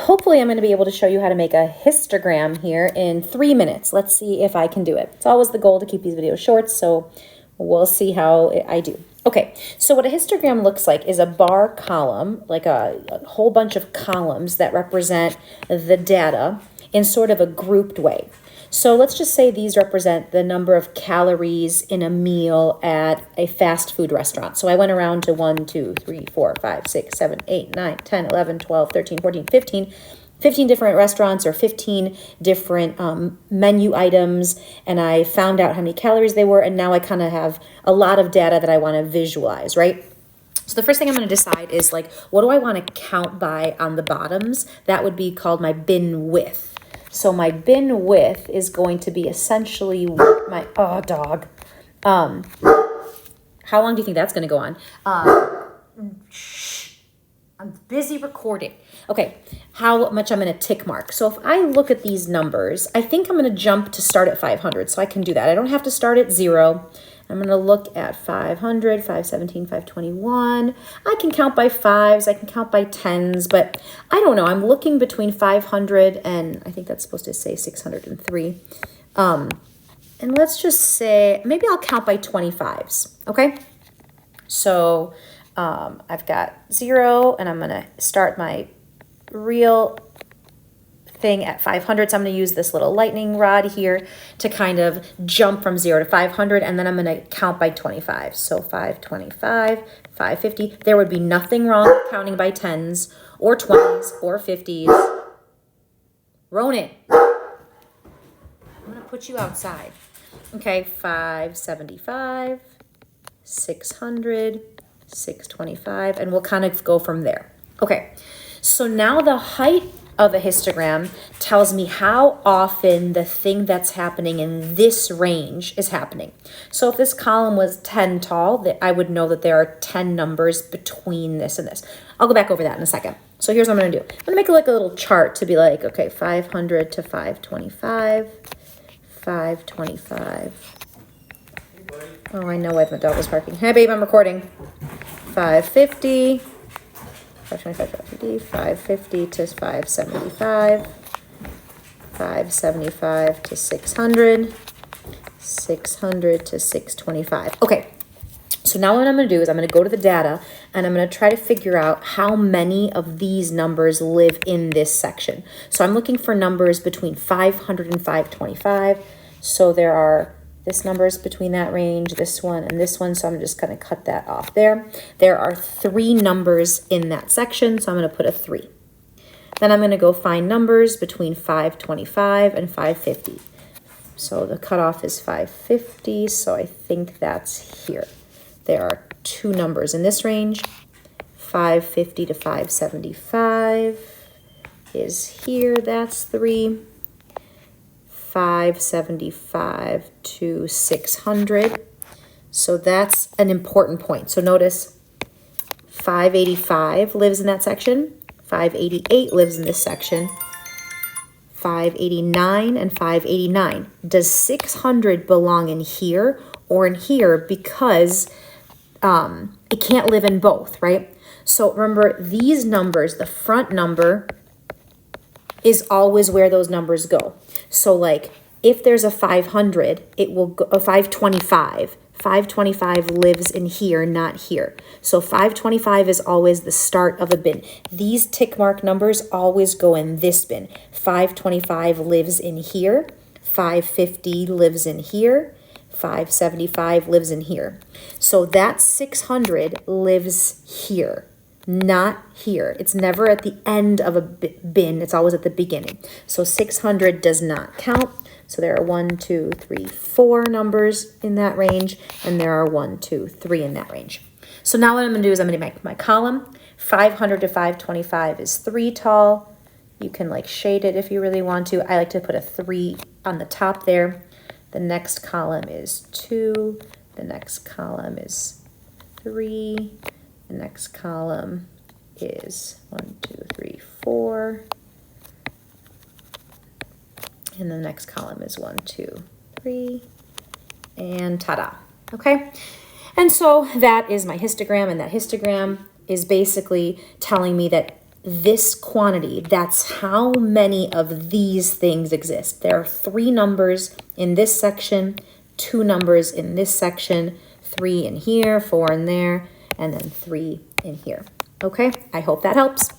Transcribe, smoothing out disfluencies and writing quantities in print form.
hopefully I'm going to be able to show you how to make a histogram here in 3 minutes. Let's see if I can do it. It's always the goal to keep these videos short, so we'll see how I do. Okay, so what a histogram looks like is a bar column, like a whole bunch of columns that represent the data in sort of a grouped way. So let's just say these represent the number of calories in a meal at a fast food restaurant. So I went around to 1, 2, 3, 4, 5, 6, 7, 8, 9, 10, 11, 12, 13, 14, 15 different restaurants or 15 different menu items, and I found out how many calories they were, and now I kind of have a lot of data that I want to visualize, right? So the first thing I'm going to decide is like, what do I want to count by on the bottoms? That would be called my bin width. So my bin width is going to be essentially my, oh, dog. How long do you think that's going to go on? I'm busy recording. Okay, how much I'm going to tick mark. So if I look at these numbers, I think I'm going to jump to start at 500. So I can do that. I don't have to start at 0. I'm going to look at 500, 517, 521. I can count by 5s. I can count by 10s, but I don't know. I'm looking between 500 and I think that's supposed to say 603. And let's just say, maybe I'll count by 25s. Okay. So I've got 0 and I'm going to start my real thing at 500. So I'm going to use this little lightning rod here to kind of jump from 0 to 500, and then I'm going to count by 25. So 525, 550. There would be nothing wrong with counting by 10s or 20s or 50s. Ronan, I'm going to put you outside. Okay, 575, 600, 625, and we'll kind of go from there. Okay, so now the height of a histogram tells me how often the thing that's happening in this range is happening. So if this column was 10 tall, that I would know that there are 10 numbers between this and this. I'll go back over that in a second. So here's what I'm going to do. I'm going to make like a little chart to be like, okay, 500 to 525, 525. Oh, I know why my dog was barking. Hey, babe, I'm recording. 550. 525, 550, 550 to 575, 575 to 600, 600 to 625. Okay, so now what I'm going to do is I'm going to go to the data and I'm going to try to figure out how many of these numbers live in this section. So I'm looking for numbers between 500 and 525. So there are this number's between that range, this one, and this one, so I'm just going to cut that off there. There are 3 numbers in that section, so I'm going to put a 3. Then I'm going to go find numbers between 525 and 550. So the cutoff is 550, so I think that's here. There are 2 numbers in this range. 550 to 575 is here, that's 3. 575 to 600. So that's an important point. So notice 585 lives in that section. 588 lives in this section. 589 and 589. Does 600 belong in here or in here? Because it can't live in both, right? So remember, these numbers, the front number is always where those numbers go. So like if there's a 500, it will go a 525. 525 lives in here, not here. So 525 is always the start of a bin. These tick mark numbers always go in this bin. 525 lives in here. 550 lives in here. 575 lives in here. So that 600 lives here, not here. It's never at the end of a bin. It's always at the beginning. So 600 does not count. So there are 1, 2, 3, 4 numbers in that range, and there are 1, 2, 3 in that range. So now what I'm going to do is I'm going to make my column. 500 to 525 is 3 tall. You can like shade it if you really want to. I like to put a 3 on the top there. The next column is 2. The next column is 3. The next column is 1, 2, 3, 4. And the next column is 1, 2, 3. And ta-da. Okay. And so that is my histogram. And that histogram is basically telling me that this quantity. That's how many of these things exist. There are 3 numbers in this section, 2 numbers in this section, 3 in here, 4 in there, and then 3 in here. Okay, I hope that helps.